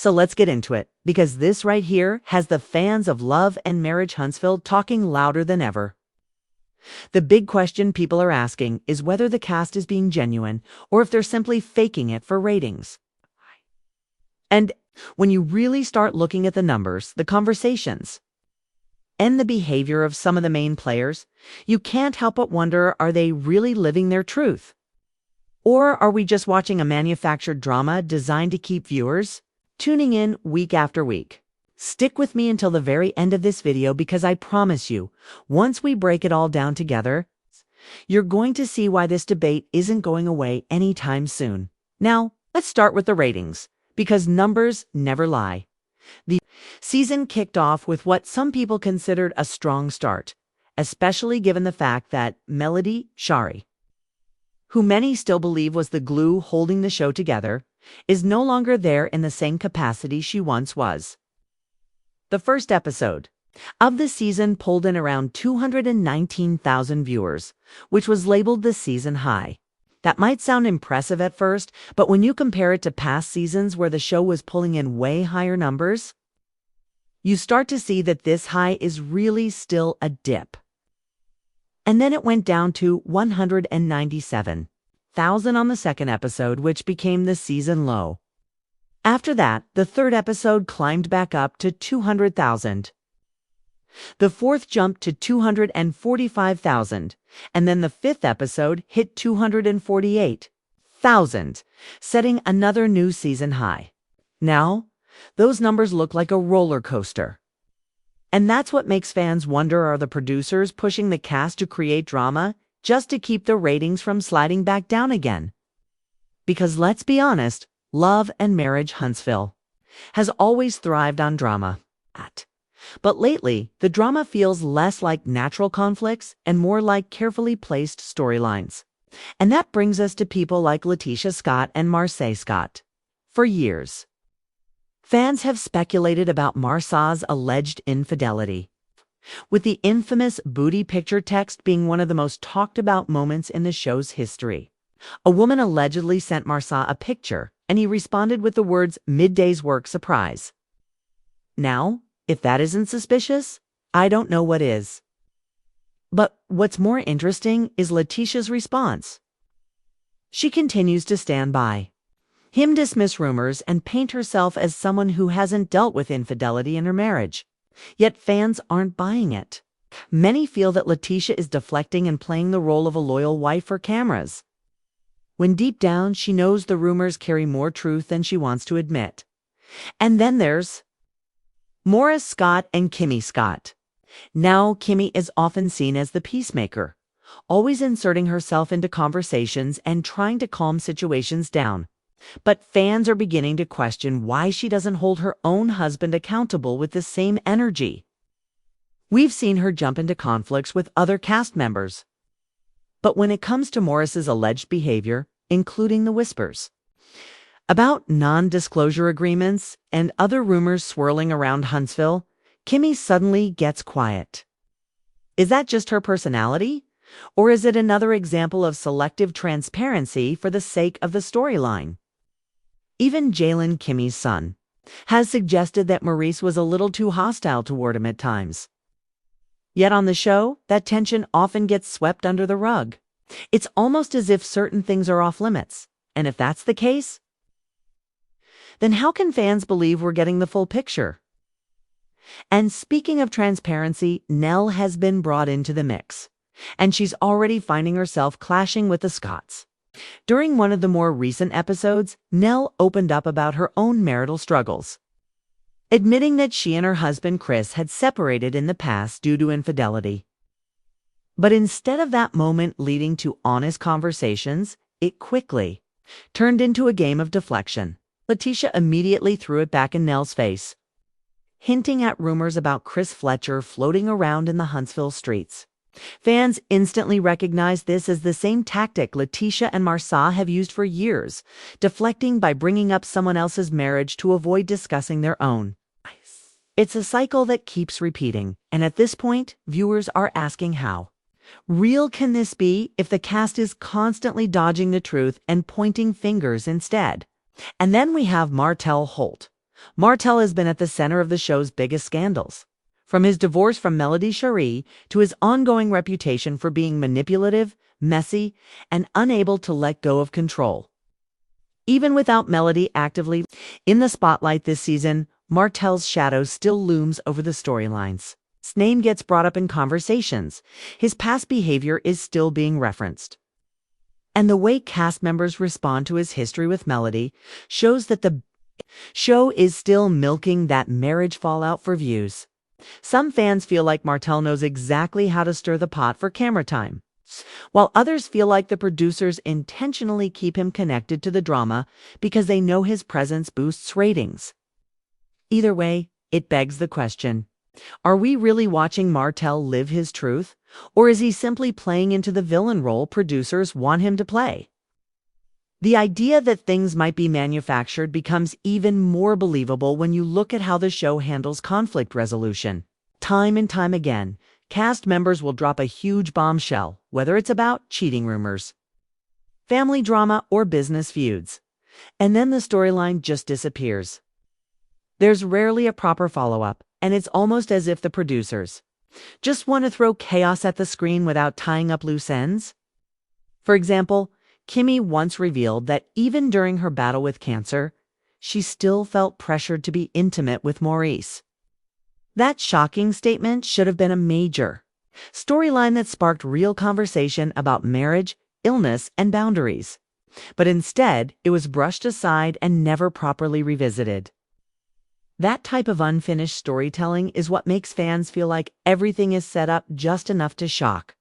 So let's get into it, because this right here has the fans of Love and Marriage Huntsville talking louder than ever. The big question people are asking is whether the cast is being genuine or if they're simply faking it for ratings. And when you really start looking at the numbers, the conversations, and the behavior of some of the main players, you can't help but wonder, are they really living their truth? Or are we just watching a manufactured drama designed to keep viewers tuning in week after week? Stick with me until the very end of this video, because I promise you, once we break it all down together, you're going to see why this debate isn't going away anytime soon. Now, let's start with the ratings, because numbers never lie. The season kicked off with what some people considered a strong start, especially given the fact that Melody Shari, who many still believe was the glue holding the show together, is no longer there in the same capacity she once was. The first episode of the season pulled in around 219,000 viewers, which was labeled the season high. That might sound impressive at first, but when you compare it to past seasons where the show was pulling in way higher numbers, you start to see that this high is really still a dip. And then it went down to 197,000 on the second episode, which became the season low. After that, the third episode climbed back up to 200,000. The fourth jumped to 245,000, and then the fifth episode hit 248,000, setting another new season high. Now, those numbers look like a roller coaster. And that's what makes fans wonder, are the producers pushing the cast to create drama just to keep the ratings from sliding back down again? Because let's be honest, Love and Marriage Huntsville has always thrived on drama. But lately, the drama feels less like natural conflicts and more like carefully placed storylines. And that brings us to people like Letitia Scott and Maurice Scott. For years, fans have speculated about Maurice's alleged infidelity, with the infamous booty picture text being one of the most talked about moments in the show's history. A woman allegedly sent Maurice a picture, and he responded with the words, "Midday's work surprise." Now, if that isn't suspicious, I don't know what is. But what's more interesting is Letitia's response. She continues to stand by him, dismiss rumors, and paint herself as someone who hasn't dealt with infidelity in her marriage. Yet fans aren't buying it. Many feel that Letitia is deflecting and playing the role of a loyal wife for cameras, when deep down she knows the rumors carry more truth than she wants to admit. And then there's Maurice Scott and Kimmy Scott. Now, Kimmy is often seen as the peacemaker, always inserting herself into conversations and trying to calm situations down. But fans are beginning to question why she doesn't hold her own husband accountable with the same energy. We've seen her jump into conflicts with other cast members. But when it comes to Maurice's alleged behavior, including the whispers about non-disclosure agreements and other rumors swirling around Huntsville, Kimmy suddenly gets quiet. Is that just her personality? Or is it another example of selective transparency for the sake of the storyline? Even Jalen, Kimmy's son, has suggested that Maurice was a little too hostile toward him at times. Yet on the show, that tension often gets swept under the rug. It's almost as if certain things are off limits. And if that's the case, then how can fans believe we're getting the full picture? And speaking of transparency, Nell has been brought into the mix, and she's already finding herself clashing with the Scotts. During one of the more recent episodes, Nell opened up about her own marital struggles, admitting that she and her husband Chris had separated in the past due to infidelity. But instead of that moment leading to honest conversations, it quickly turned into a game of deflection. Letitia immediately threw it back in Nell's face, hinting at rumors about Chris Fletcher floating around in the Huntsville streets. Fans instantly recognized this as the same tactic Letitia and Maurice have used for years, deflecting by bringing up someone else's marriage to avoid discussing their own. It's a cycle that keeps repeating, and at this point, viewers are asking how real can this be if the cast is constantly dodging the truth and pointing fingers instead? And then we have Martell Holt, Martell has been at the center of the show's biggest scandals. From his divorce from Melody Cherie to his ongoing reputation for being manipulative, messy, and unable to let go of control. Even without Melody actively in the spotlight this season, Martell's shadow still looms over the storylines. His name gets brought up in conversations. His past behavior is still being referenced. And the way cast members respond to his history with Melody shows that the show is still milking that marriage fallout for views. Some fans feel like Martell knows exactly how to stir the pot for camera time, while others feel like the producers intentionally keep him connected to the drama because they know his presence boosts ratings. Either way, it begs the question, are we really watching Martell live his truth, or is he simply playing into the villain role producers want him to play? The idea that things might be manufactured becomes even more believable when you look at how the show handles conflict resolution. Time and time again, cast members will drop a huge bombshell, whether it's about cheating rumors, family drama, or business feuds. And then the storyline just disappears. There's rarely a proper follow-up, and it's almost as if the producers just want to throw chaos at the screen without tying up loose ends. For example, Kimmy once revealed that even during her battle with cancer, she still felt pressured to be intimate with Maurice. That shocking statement should have been a major storyline that sparked real conversation about marriage, illness, and boundaries. But instead, it was brushed aside and never properly revisited. That type of unfinished storytelling is what makes fans feel like everything is set up just enough to shock,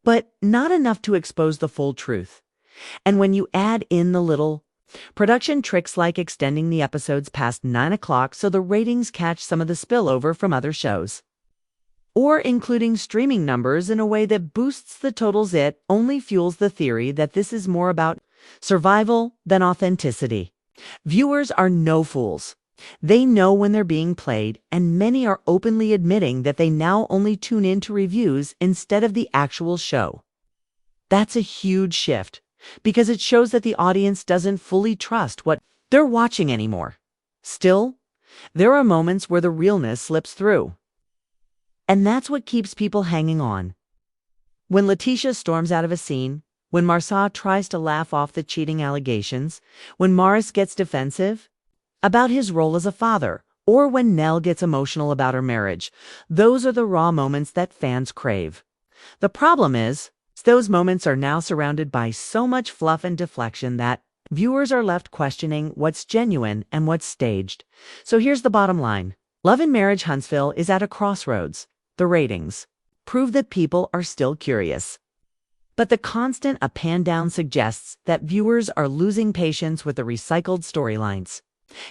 but not enough to expose the full truth. And when you add in the little production tricks like extending the episodes past 9 o'clock so the ratings catch some of the spillover from other shows, or including streaming numbers in a way that boosts the totals, it only fuels the theory that this is more about survival than authenticity. Viewers are no fools. They know when they're being played, and many are openly admitting that they now only tune in to reviews instead of the actual show. That's a huge shift, because it shows that the audience doesn't fully trust what they're watching anymore. Still, there are moments where the realness slips through. And that's what keeps people hanging on. When Letitia storms out of a scene, when Martell tries to laugh off the cheating allegations, when Maurice gets defensive about his role as a father, or when Nell gets emotional about her marriage, those are the raw moments that fans crave. The problem is, those moments are now surrounded by so much fluff and deflection that viewers are left questioning what's genuine and what's staged. So here's the bottom line. Love and Marriage Huntsville is at a crossroads. The ratings prove that people are still curious, but the constant up and down suggests that viewers are losing patience with the recycled storylines.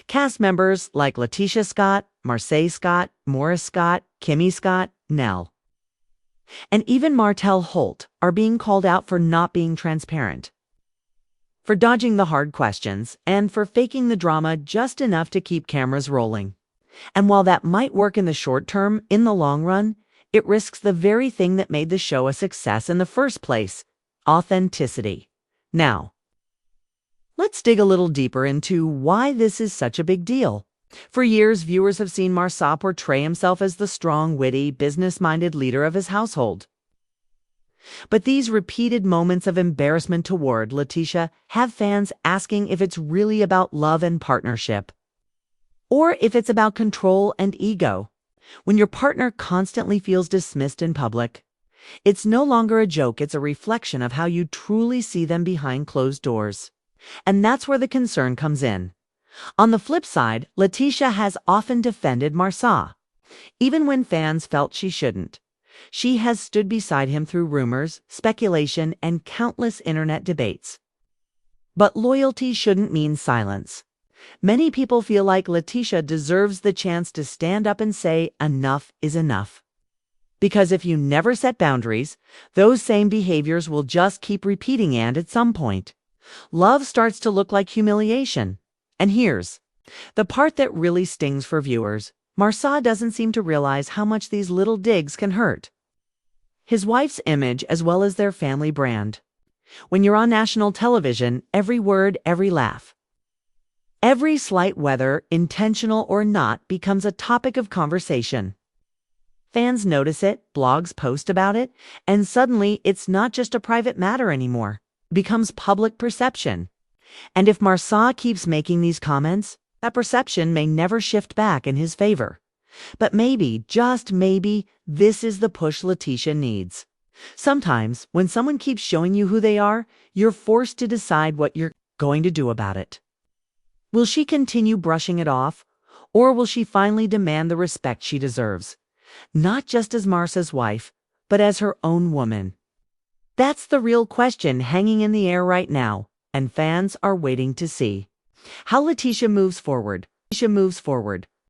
Cast members like Letitia Scott, Maurice Scott, Morris Scott, Kimmy Scott, Nell, and even Martell Holt are being called out for not being transparent, for dodging the hard questions, and for faking the drama just enough to keep cameras rolling. And while that might work in the short term, in the long run, it risks the very thing that made the show a success in the first place: authenticity. Now, let's dig a little deeper into why this is such a big deal. For years, viewers have seen Martell portray himself as the strong, witty, business-minded leader of his household. But these repeated moments of embarrassment toward Letitia have fans asking if it's really about love and partnership, or if it's about control and ego. When your partner constantly feels dismissed in public, it's no longer a joke, it's a reflection of how you truly see them behind closed doors. And that's where the concern comes in. On the flip side, Letitia has often defended Martell, even when fans felt she shouldn't. She has stood beside him through rumors, speculation, and countless internet debates. But loyalty shouldn't mean silence. Many people feel like Letitia deserves the chance to stand up and say enough is enough. Because if you never set boundaries, those same behaviors will just keep repeating, and at some point, love starts to look like humiliation. And here's the part that really stings for viewers. Martell doesn't seem to realize how much these little digs can hurt his wife's image as well as their family brand. When you're on national television, every word, every laugh, Every slight whether intentional or not becomes a topic of conversation. Fans notice it, blogs post about it, and suddenly it's not just a private matter anymore. It becomes public perception. And if Martell keeps making these comments, that perception may never shift back in his favor. But maybe, just maybe, this is the push Letitia needs. Sometimes, when someone keeps showing you who they are, you're forced to decide what you're going to do about it. Will she continue brushing it off, or will she finally demand the respect she deserves? Not just as Marcia's wife, but as her own woman. That's the real question hanging in the air right now, and fans are waiting to see how Letitia moves forward.